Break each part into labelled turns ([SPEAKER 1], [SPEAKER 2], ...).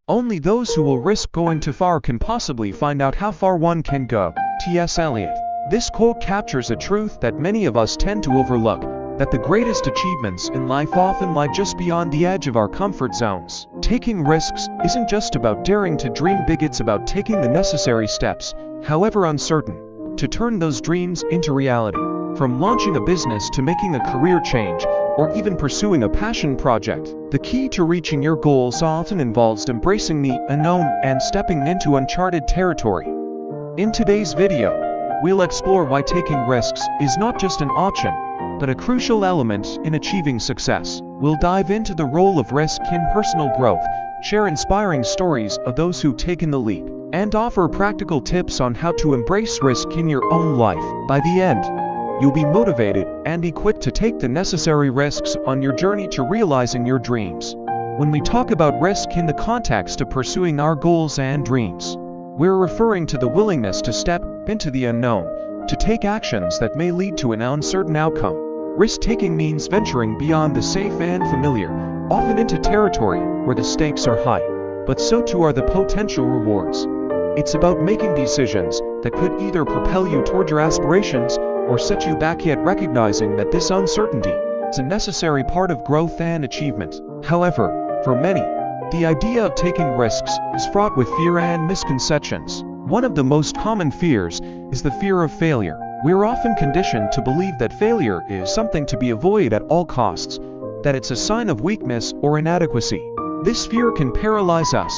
[SPEAKER 1] Only those who will risk going too far can possibly find out how far one can go. T.S. Eliot. This quote captures a truth that many of us tend to overlook, that the greatest achievements in life often lie just beyond the edge of our comfort zones. Taking risks isn't just about daring to dream big, it's about taking the necessary steps, however uncertain, to turn those dreams into reality. From launching a business to making a career change, or even pursuing a passion project, the key to reaching your goals often involves embracing the unknown and stepping into uncharted territory. In today's video, we'll explore why taking risks is not just an option, but a crucial element in achieving success. We'll dive into the role of risk in personal growth, share inspiring stories of those who've taken the leap, and offer practical tips on how to embrace risk in your own life. By the end, you'll be motivated and equipped to take the necessary risks on your journey to realizing your dreams. When we talk about risk in the context of pursuing our goals and dreams, we're referring to the willingness to step into the unknown, to take actions that may lead to an uncertain outcome. Risk-taking means venturing beyond the safe and familiar, often into territory where the stakes are high, but so too are the potential rewards. It's about making decisions that could either propel you toward your aspirations or set you back, yet recognizing that this uncertainty is a necessary part of growth and achievement. However, for many, the idea of taking risks is fraught with fear and misconceptions. One of the most common fears is the fear of failure. We're often conditioned to believe that failure is something to be avoided at all costs, that it's a sign of weakness or inadequacy. This fear can paralyze us,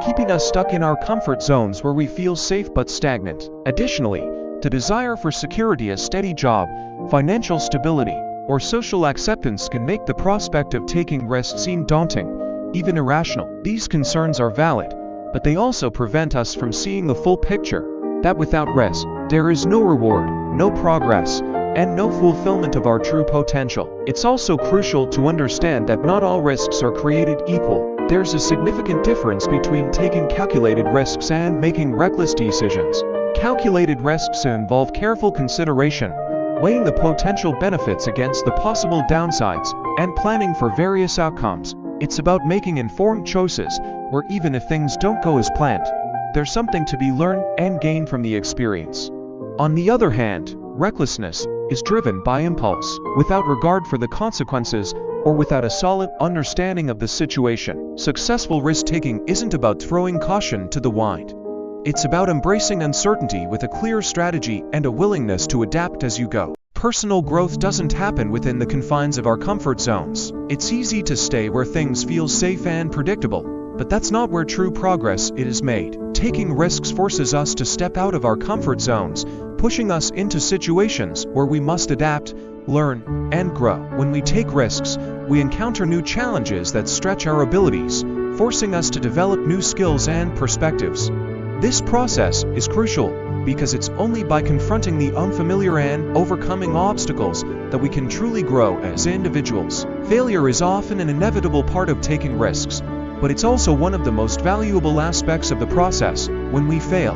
[SPEAKER 1] keeping us stuck in our comfort zones where we feel safe but stagnant. Additionally, the desire for security, a steady job, financial stability, or social acceptance can make the prospect of taking risks seem daunting, even irrational. These concerns are valid, but they also prevent us from seeing the full picture, that without risk, there is no reward, no progress, and no fulfillment of our true potential. It's also crucial to understand that not all risks are created equal. There's a significant difference between taking calculated risks and making reckless decisions. Calculated risks involve careful consideration, weighing the potential benefits against the possible downsides, and planning for various outcomes. It's about making informed choices, where even if things don't go as planned, there's something to be learned and gained from the experience. On the other hand, recklessness is driven by impulse, without regard for the consequences, or without a solid understanding of the situation. Successful risk-taking isn't about throwing caution to the wind. It's about embracing uncertainty with a clear strategy and a willingness to adapt as you go. Personal growth doesn't happen within the confines of our comfort zones. It's easy to stay where things feel safe and predictable, but that's not where true progress is made. Taking risks forces us to step out of our comfort zones, pushing us into situations where we must adapt, learn, and grow. When we take risks, we encounter new challenges that stretch our abilities, forcing us to develop new skills and perspectives. This process is crucial because it's only by confronting the unfamiliar and overcoming obstacles that we can truly grow as individuals. Failure is often an inevitable part of taking risks, but it's also one of the most valuable aspects of the process. When we fail,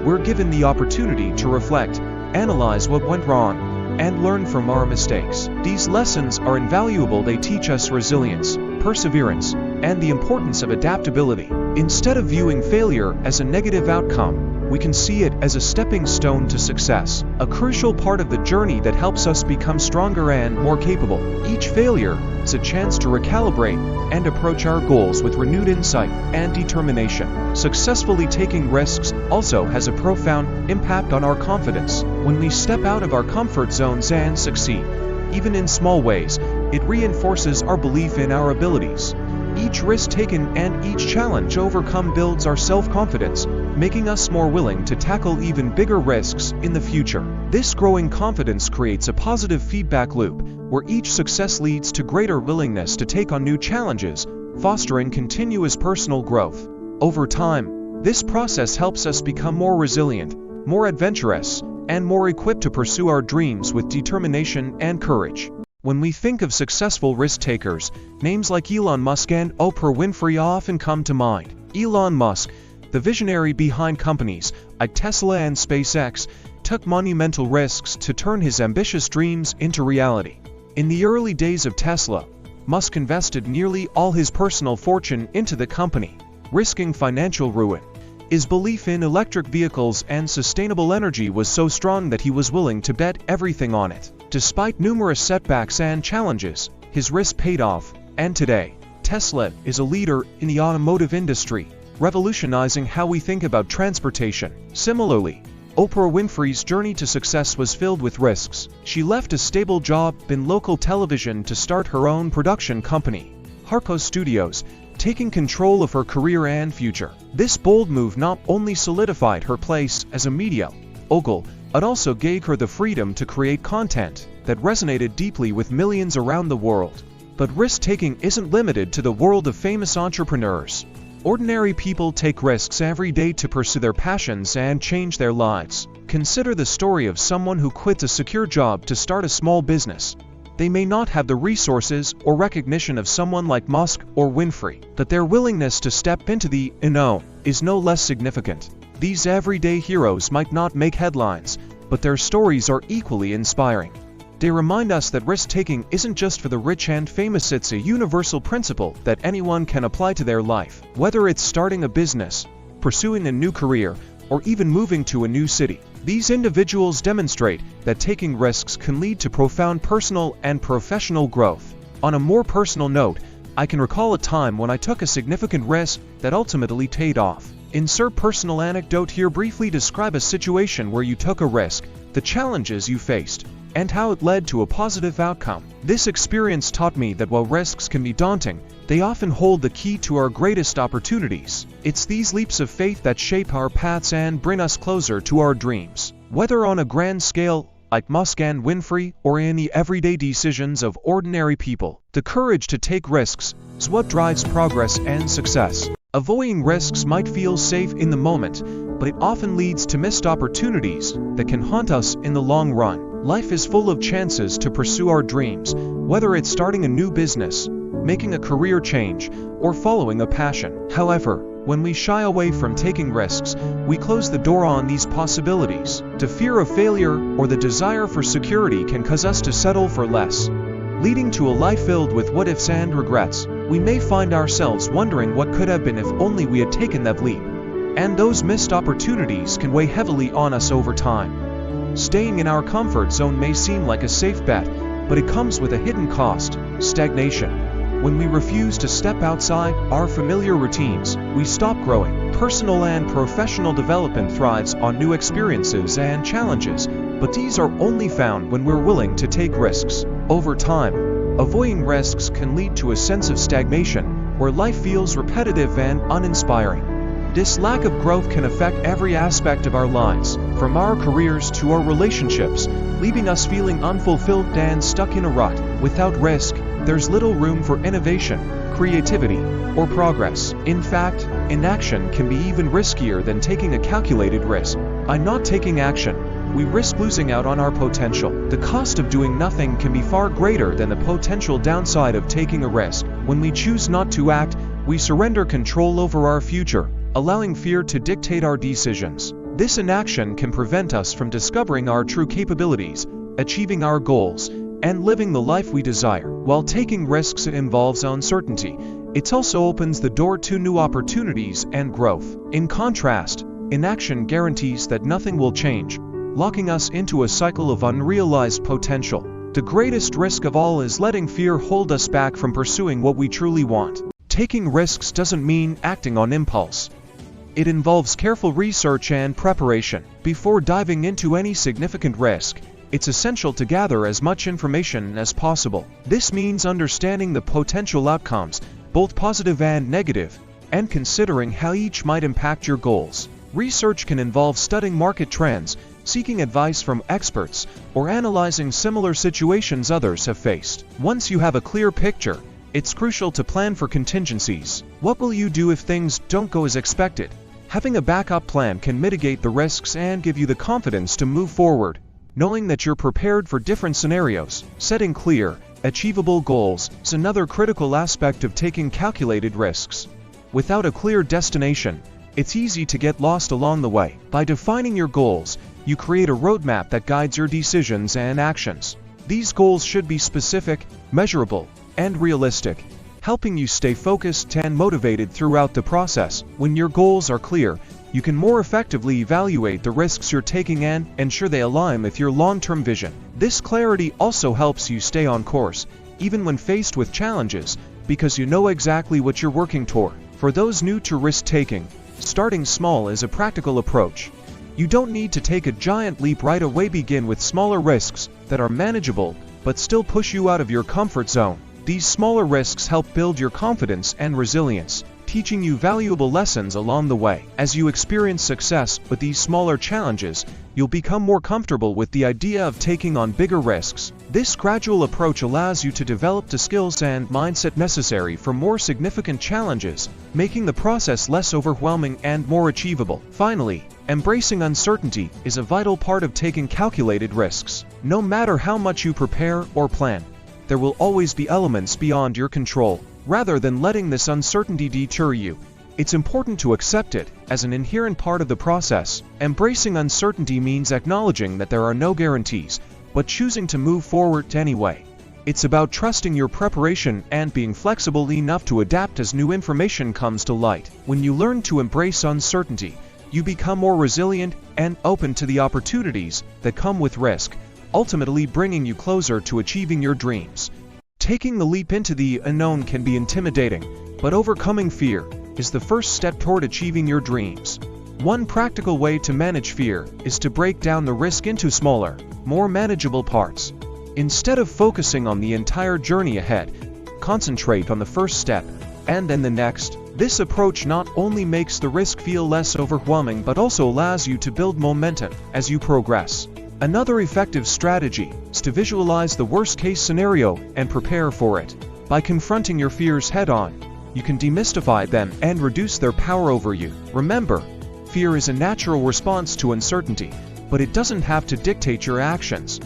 [SPEAKER 1] we're given the opportunity to reflect, analyze what went wrong, and learn from our mistakes. These lessons are invaluable. They teach us resilience, perseverance, and the importance of adaptability. Instead of viewing failure as a negative outcome, we can see it as a stepping stone to success, a crucial part of the journey that helps us become stronger and more capable. Each failure is a chance to recalibrate and approach our goals with renewed insight and determination. Successfully taking risks also has a profound impact on our confidence. When we step out of our comfort zones and succeed, even in small ways, it reinforces our belief in our abilities. Each risk taken and each challenge overcome builds our self-confidence, making us more willing to tackle even bigger risks in the future. This growing confidence creates a positive feedback loop, where each success leads to greater willingness to take on new challenges, fostering continuous personal growth. Over time, this process helps us become more resilient, more adventurous, and more equipped to pursue our dreams with determination and courage. When we think of successful risk-takers, names like Elon Musk and Oprah Winfrey often come to mind. Elon Musk, the visionary behind companies like Tesla and SpaceX, took monumental risks to turn his ambitious dreams into reality. In the early days of Tesla, Musk invested nearly all his personal fortune into the company, risking financial ruin. His belief in electric vehicles and sustainable energy was so strong that he was willing to bet everything on it. Despite numerous setbacks and challenges, his risk paid off, and today, Tesla is a leader in the automotive industry, revolutionizing how we think about transportation. Similarly, Oprah Winfrey's journey to success was filled with risks. She left a stable job in local television to start her own production company, Harpo Studios, taking control of her career and future. This bold move not only solidified her place as a media mogul, it also gave her the freedom to create content that resonated deeply with millions around the world. But risk-taking isn't limited to the world of famous entrepreneurs. Ordinary people take risks every day to pursue their passions and change their lives. Consider the story of someone who quits a secure job to start a small business. They may not have the resources or recognition of someone like Musk or Winfrey, but their willingness to step into the unknown is no less significant. These everyday heroes might not make headlines, but their stories are equally inspiring. They remind us that risk-taking isn't just for the rich and famous. It's a universal principle that anyone can apply to their life. Whether it's starting a business, pursuing a new career, or even moving to a new city, these individuals demonstrate that taking risks can lead to profound personal and professional growth. On a more personal note, I can recall a time when I took a significant risk that ultimately paid off. Insert personal anecdote here. Briefly describe a situation where you took a risk, the challenges you faced, and how it led to a positive outcome. This experience taught me that while risks can be daunting, they often hold the key to our greatest opportunities. It's these leaps of faith that shape our paths and bring us closer to our dreams. Whether on a grand scale, like Musk and Winfrey, or in the everyday decisions of ordinary people, the courage to take risks is what drives progress and success. Avoiding risks might feel safe in the moment, but it often leads to missed opportunities that can haunt us in the long run. Life is full of chances to pursue our dreams, whether it's starting a new business, making a career change, or following a passion. However, when we shy away from taking risks, we close the door on these possibilities. The fear of failure or the desire for security can cause us to settle for less, leading to a life filled with what-ifs and regrets. We may find ourselves wondering what could have been if only we had taken that leap. And those missed opportunities can weigh heavily on us over time. Staying in our comfort zone may seem like a safe bet, but it comes with a hidden cost: stagnation. When we refuse to step outside our familiar routines, we stop growing. Personal and professional development thrives on new experiences and challenges, but these are only found when we're willing to take risks. Over time, avoiding risks can lead to a sense of stagnation, where life feels repetitive and uninspiring. This lack of growth can affect every aspect of our lives, from our careers to our relationships, leaving us feeling unfulfilled and stuck in a rut. Without risk, there's little room for innovation, creativity, or progress. In fact, inaction can be even riskier than taking a calculated risk. By not taking action, we risk losing out on our potential. The cost of doing nothing can be far greater than the potential downside of taking a risk. When we choose not to act, we surrender control over our future, allowing fear to dictate our decisions. This inaction can prevent us from discovering our true capabilities, achieving our goals, and living the life we desire. While taking risks involves uncertainty, it also opens the door to new opportunities and growth. In contrast, inaction guarantees that nothing will change, locking us into a cycle of unrealized potential. The greatest risk of all is letting fear hold us back from pursuing what we truly want. Taking risks doesn't mean acting on impulse. It involves careful research and preparation. Before diving into any significant risk, it's essential to gather as much information as possible. This means understanding the potential outcomes, both positive and negative, and considering how each might impact your goals. Research can involve studying market trends, seeking advice from experts, or analyzing similar situations others have faced. Once you have a clear picture, it's crucial to plan for contingencies. What will you do if things don't go as expected? Having a backup plan can mitigate the risks and give you the confidence to move forward, knowing that you're prepared for different scenarios. Setting clear, achievable goals is another critical aspect of taking calculated risks. Without a clear destination, it's easy to get lost along the way. By defining your goals, you create a roadmap that guides your decisions and actions. These goals should be specific, measurable, and realistic, helping you stay focused and motivated throughout the process. When your goals are clear, you can more effectively evaluate the risks you're taking and ensure they align with your long-term vision. This clarity also helps you stay on course, even when faced with challenges, because you know exactly what you're working toward. For those new to risk-taking, starting small is a practical approach. You don't need to take a giant leap right away. Begin with smaller risks that are manageable, but still push you out of your comfort zone. These smaller risks help build your confidence and resilience, teaching you valuable lessons along the way. As you experience success with these smaller challenges, you'll become more comfortable with the idea of taking on bigger risks. This gradual approach allows you to develop the skills and mindset necessary for more significant challenges, making the process less overwhelming and more achievable. Finally, embracing uncertainty is a vital part of taking calculated risks. No matter how much you prepare or plan, there will always be elements beyond your control. Rather than letting this uncertainty deter you, it's important to accept it as an inherent part of the process. Embracing uncertainty means acknowledging that there are no guarantees, but choosing to move forward anyway. It's about trusting your preparation and being flexible enough to adapt as new information comes to light. When you learn to embrace uncertainty, you become more resilient and open to the opportunities that come with risk, ultimately bringing you closer to achieving your dreams. Taking the leap into the unknown can be intimidating, but overcoming fear is the first step toward achieving your dreams. One practical way to manage fear is to break down the risk into smaller, more manageable parts. Instead of focusing on the entire journey ahead, concentrate on the first step, and then the next. This approach not only makes the risk feel less overwhelming but also allows you to build momentum as you progress. Another effective strategy is to visualize the worst-case scenario and prepare for it. By confronting your fears head-on, you can demystify them and reduce their power over you. Remember, fear is a natural response to uncertainty, but it doesn't have to dictate your actions.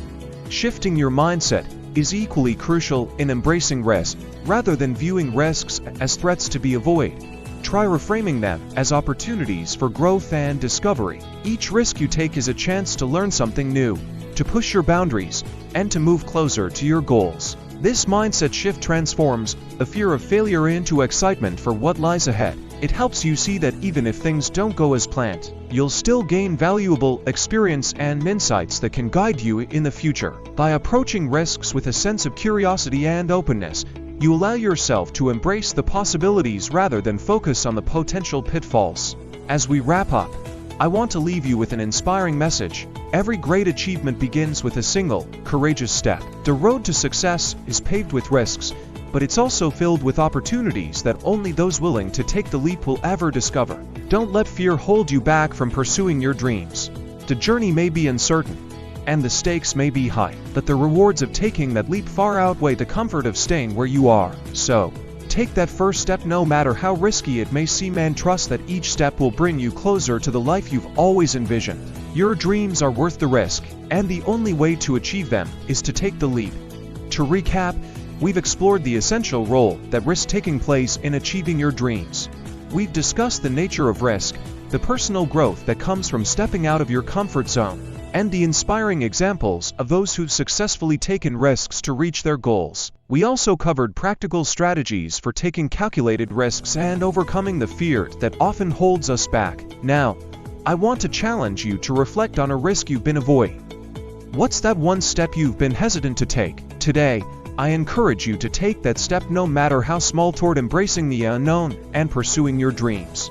[SPEAKER 1] Shifting your mindset is equally crucial in embracing risk. Rather than viewing risks as threats to be avoided, try reframing them as opportunities for growth and discovery. Each risk you take is a chance to learn something new, to push your boundaries, and to move closer to your goals. This mindset shift transforms the fear of failure into excitement for what lies ahead. It helps you see that even if things don't go as planned, you'll still gain valuable experience and insights that can guide you in the future. By approaching risks with a sense of curiosity and openness, you allow yourself to embrace the possibilities rather than focus on the potential pitfalls. As we wrap up, I want to leave you with an inspiring message. Every great achievement begins with a single, courageous step. The road to success is paved with risks, but it's also filled with opportunities that only those willing to take the leap will ever discover. Don't let fear hold you back from pursuing your dreams. The journey may be uncertain, and the stakes may be high, but the rewards of taking that leap far outweigh the comfort of staying where you are. So, take that first step no matter how risky it may seem, and trust that each step will bring you closer to the life you've always envisioned. Your dreams are worth the risk, and the only way to achieve them is to take the leap. To recap, we've explored the essential role that risk-taking plays in achieving your dreams. We've discussed the nature of risk, the personal growth that comes from stepping out of your comfort zone, and the inspiring examples of those who've successfully taken risks to reach their goals. We also covered practical strategies for taking calculated risks and overcoming the fear that often holds us back. Now, I want to challenge you to reflect on a risk you've been avoiding. What's that one step you've been hesitant to take? Today, I encourage you to take that step, no matter how small, toward embracing the unknown and pursuing your dreams.